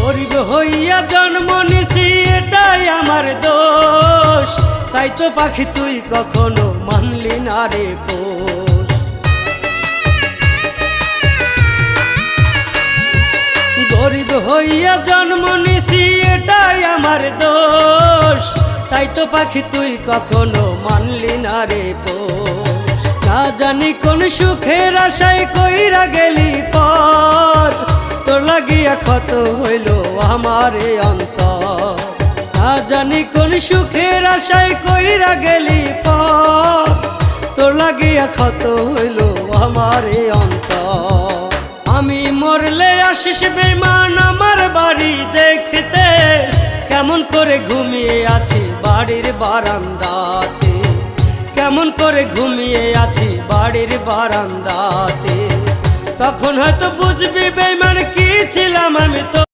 গরিব হইয়া জন্ম নিছি এটাই আমার দোষ, তাই তো পাখি তুই কখনো মানলি না রে পোষ। গরিব হইয়া জন্ম নিছি এটাই আমার দোষ, তাই তো পাখি তুই কখনো মানলি না রে পোষ। না জানি কোন সুখের আশায় কইরা গেলি পর, তোর লাগিয়া ক্ষত হইল আমার অন্তর। না জানি কোন সুখের আশায় কইরা গেলি পর, তোর লাগিয়া ক্ষত হইল আমার অন্তর। আমি মরলে আসিস বেমান আমার বাড়ি দেখতে, কেমন করে ঘুমিয়ে আছি বাড়ির বারান্দাতে, কেমন করে ঘুমিয়ে আছি বাড়ির বারান্দাতে। তখন হয়তো বুঝবি বেমান কি ছিলাম আমি তো।